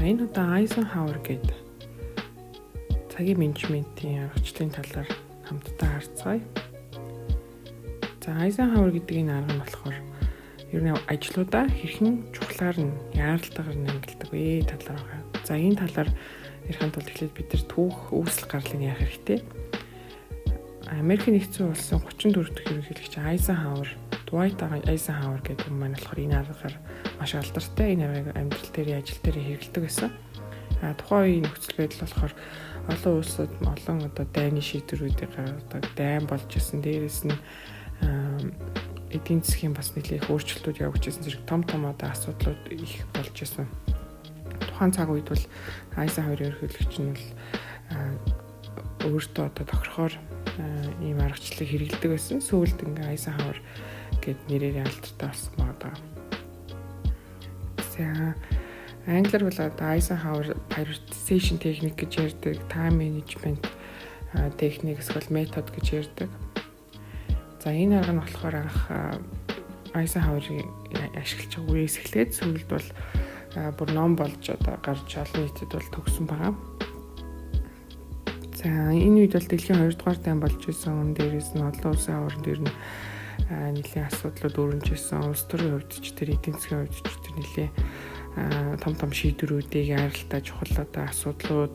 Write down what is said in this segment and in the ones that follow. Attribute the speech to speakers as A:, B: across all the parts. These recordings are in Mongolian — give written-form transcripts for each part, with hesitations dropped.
A: Энэ удаа Eisenhower гэдэг цагийн менежментийн аргачлалын талаар хамтдаа харцгаая. За Eisenhower гэдэг энэ арга нь болохоор ер нь ажлуудаа хэрхэн чухлаар нь яаралтайгаар нь ангилдаг вэ талаар байгаа. За энэ талаар ярихын тулд эхлээд бид нар түүх үүсэл гарлыг яах хэрэгтэй. Америкийн нэгдсэн улсын 34 дахь ерөнхийлөгч Dwight Eisenhower гэдэг юм маань болохоор энэ аргаар маш алдартай. Энэ аргыг амьдрал дээр, ажил дээр хэрэглэдэг байсан. Тухайн үеийн нөхцөл байдал болохоор олон улсад олон дайны шийдвэрүүдийг гаргадаг, дайн болж исэн. Дээрээс нь эдийн засгийн бас нэлээд өөрчлөлтүүд явж исэн зэрэг том асуудлууд их болж исэн. Тухайн цаг үед бол Eisenhower ерөнхийлөгч нь бол өөртөө тохирохоор ийм аргачлалыг хэрэглэдэг байсан. Сүүлд ингээ Eisenhower гэд нэрээр алдартай болсон байгаа. За англиар бол Eisenhower prioritization техник гэж ярьдаг, time management техник эсвэл метод гэж ярьдаг. За энэ арга нь болохоор анх Eisenhower-ийн ашиглаж байгаа үеэс эхлээд сүүлд бол бүр ном болж гарч олон нийтэд бол төгсөн байгаа. За энэ үед бол дэлхийн 2 дугаар дайн болж исэн. Дээрээс нь олон улсын хооронд ер нь нэлийн асуудлууд өрнөж исэн. Улс төрийн хувьд ч тэр эдийн засгийн хувьд ч тэр нэлийн том шийдвэрүүдийг арилтаа чухал асуудлууд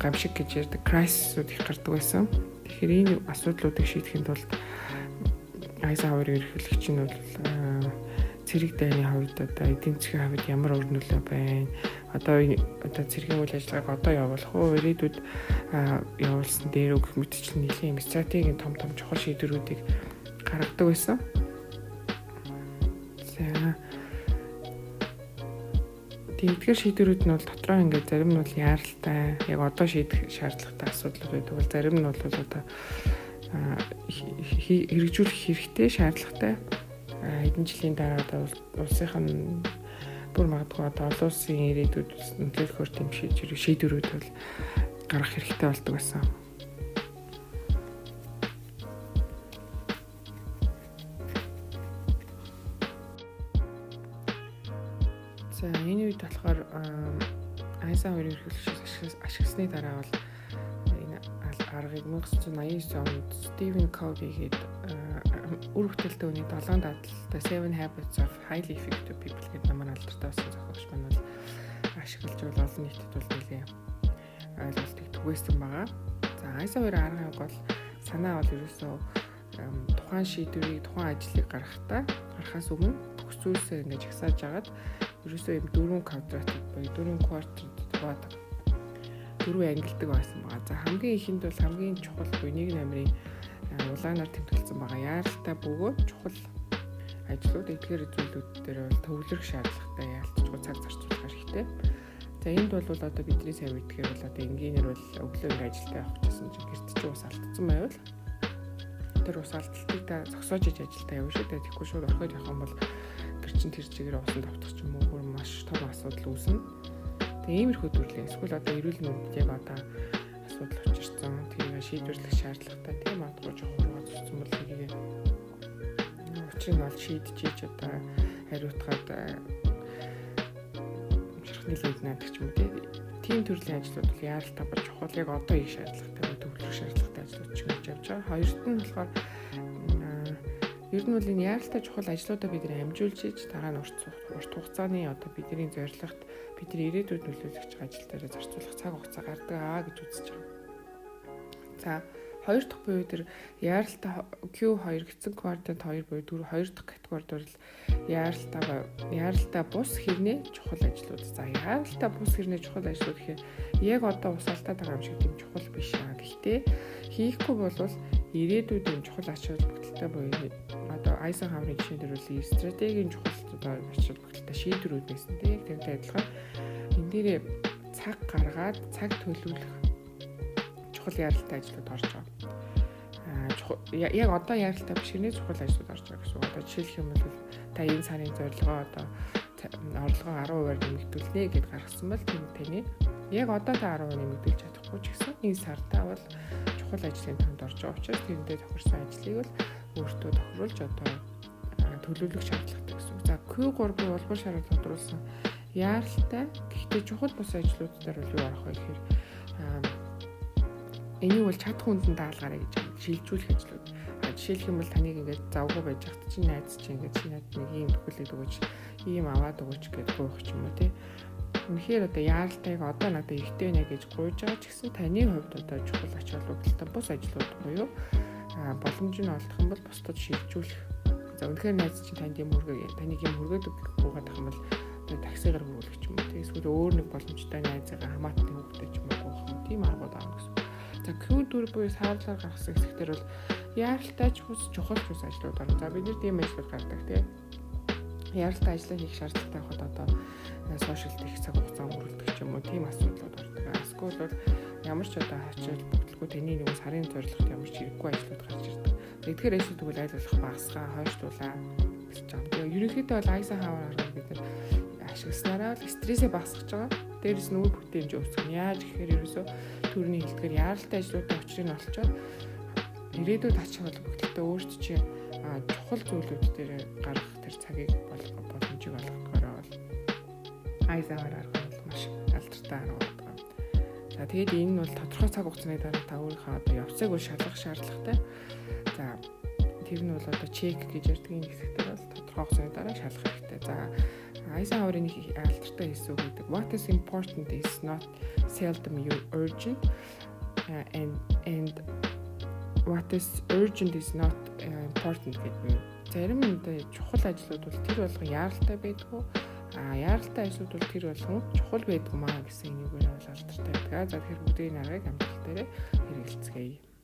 A: гамшиг гэж ярьдаг кризисүүд их гардаг байсан. Тэгэхээр энэ асуудлуудыг шийдэхэд бол Eisenhower ерөнхийлөгч нь бол цэрэг дайны хувьд эдийн засгийн хувьд ямар үр нөлөө байна? Одоо цэргийн үйл ажиллагааг явуулах уу? Ирээдүйд явуулсан дээр гэх мэтчлэн нэлийн стратегийн том чухал шийдвэрүүдийг гаргадаг байсан. За тэгдгээр шийдвэрүүд нь бол дотроо ингээд зарим нь бол яаралтай, яг одоо шийдэх шаардлагатай асуудлууд байдаг. Бол зарим нь бол хэрэгжүүлэх хэрэгтэй, шаардлагатай. Хэдэн жилийн дараа улсынх нь бүр магадгүй олон улсын ирээдүйд нөлөөлөхөөр тийм шийдвэрүүд бол гаргах хэрэгтэй болдог байсан. За энэ үед болохоор Eisenhower ерөнхийлөгчөөс ашигласны дараа бол энэ аргыг 1989 онд Stephen Covey гэдэг үр хөвгөлтэй үний 7 дадлалтай 7 Habits of Highly Effective People гэдэг намаар алдартай болсон зохиогч маань бол ашиглаж бол олон нийтэд бол нэлээд ойлголтыг түгээсэн байгаа. За Eisenhower аргын бол санаа бол ерөөсөө тухайн шийдвэрийг, тухайн ажлыг гаргахаас өмнө бүх зүйлсээ ингэж хасааж агаад ерөөсөө юм 4 квадратыг буюу 4 квадрат дөрвөн ангилдаг байсан байгаа. За хамгийн ихэнд бол хамгийн чухал буюу 1 номерын улаанаар тэмдэглэсэн байгаа. Яаралтай бөгөөд чухал ажлууд эдгээр зүйлүүд дээр бол төвлөрөх шаардлагатай яалтчгүй цаг зарцуулах хэрэгтэй. За энд бол одоо бидний сайн мэдгээр бол одоо энгийнээр бол өглөө ингэ ажилдаа явах гэсэн чинь гэрт чи ус алдсан байвал тэр ус алдалтыг та зогсоож иж ажилдаа явна шүү дээ. Тэгэхгүй шууд орхиод явах юм бол гэр чин тэр чигээр усан давтах ч юм уу бүр маш том асуудал үүснэ. Тэгээ иймэрхүү төрлийн эсвэл одоо эрүүл мэндэд яг одоо асуудал учирсан тэгээ шийдвэрлэх шаардлагатай тийм магадгүй жоохон зурсан бол нэгийг учрыг нь бол шийдчихэж одоо хариуцгаад ширхний лэднэ гэх юм уу тийм төрлийн ажлууд бол яаралтай болж чухал яг одоо их шаардлагатай төвлөрөх шаардлагатай ажлууд ч гэж явж байгаа. Хоёрт нь болохоор ер нь бол энэ яаралтай чухал ажлуудаа бид нэ амжуулж иж дараа нь урт хугацааны одоо бидний зорилгот бидний ирээдүйд нөлөөлөх ажил дээр зарцуулах цаг хугацаа гардаг гэж үзэж байгаа. За хоёр дахь буюу тэр яаралтай Q2 гэсэн квадрат 2 буюу 2 дахь категорид бол яаралтай бус хэрнээ чухал ажлууд. За яаралтай бус хэрнээ чухал ажлууд гэхээр яг одоо усаалтаад байгаа юм шиг тийм чухал биш аа. Гэхдээ хийхгүй бол ирээдүйд юм чухал ач холбогдолтой буюу одоо Eisenhower-ийн жишээн дээр бол стратегийн чухал ач холбогдолтой шийдвэрүүд байсан тийм тэрнтэй адилхан энэ дээрээ цаг гаргаад цаг төлөвлөх чухал яаралтай ажлууд орж байгаа. Яг одоо яаралтай биш нэ чухал ажлууд орж байгаа гэсэн. Одоо жишээлх юм бол та энэ сарын зорилгоо одоо орлогоо 10% нэмэгдүүлнэ гэдээ гаргасан бол таны яг одоо та 10% нэмэгдүүлж чадахгүй ч гэсэн энэ сартаа бол чухал ажлын томд орж байгаа учраас тэрэндээ тохирсон ажлыг бол өөртөө тохируулж одоо төлөвлөх шаардлагатай гэсэн. За Q3 улбар шараар тодруулсан яаралтай. Гэхдээ чухал бус ажлууд дээр бол юу арах вэ гэхээр энийг бол чадах хүнд даалгаарай гэж шилжүүлэх ажлууд. Жишээлх юм бол таныг ингээд завгүй байж хат чинь найз чинь ингээд чи надад нэг ийм төгөлөд өгөөч, ийм аваад өгөөч гэж гуйх ч юм уу тий. Үнэхээр одоо яаралтайг одоо надад ихтэй нэ гэж гуйж байгаа ч гэсэн таны хувьд одоо чухал ач холбогдолтой бус ажлууд буюу боломж нь олдох юм бол бусдад шилжүүлэх. За үнэхээр найз чинь танд юм таныг юм хүргээд өгөх юм бол одоо таксигаар хөрвүүлэх ч юм уу. Эсвэл өөр нэг боломжтой найзгаа хамаатны хүүхдэд ч юм уу гоох юм. Тийм аргууд аавна гэсэн. За Q4 буюу саарлаар гаргасан хэсгээр бол яаралтайч бус чухал бус ажлууд байна. За бид нэр тийм ажлууд гардаг тийм. Яаралтай ажиллаа хийх шаардлагатай хад одоо сошиалд их цаг хугацаа өнгөрүүлдэг ч юм уу. Тийм асуудлууд ордог. Эсвэл бол ямар ч одоо хачаал бүтлгүй таны нэг сарын зорилгот ямар ч хэрэггүй ажлууд гарч ирдэг. Тэгэхээр эсвэл тэгвэл айл болох багасгаа хойшлуулаа гэж байгаа. Тэгээ ерөнхийдөө бол Eisenhower арга бид нар ашигласнараа л стрессээ багасгах байгаа. Дээрээс нь үр бүтээмж үүсгэх. Яаж гэхээр ерөөсөө төрний хэлтгэр яаралтай ажлуудын очрыг нь олцоод ирээдүйд ач холбогдолтой өөрт чинь чухал зүйлүүд дээр гаргах тэр цагийг боломжийг олгохоор бол Eisenhower арга бол маш алдартай арга байна. За тэгээд энэ нь бол тодорхой цаг хугацааны дараа та өөрийнхөө одоо явцыг бол шалгах шаардлагатай. За тэр нь бол одоо чек гэж ярьдаг энэ хэсэгтээ бол тодорхой хугацааны дараа шалгах хэрэгтэй. За Eisenhower-ийн алдартай хэсэг гэдэг what is important is not seldom urgent and what is urgent is not important гэдэг. Зарим чухал ажлууд бол тэр болгон яаралтай байдгүй. Яаралтай ажлууд бол тэр болгон чухал байдгүй маа гэсэн энэгээр бол алдартай байдаг. За тэгэхээр бүгдийн аргыг амжилт дээр хэрэгэлцгээе.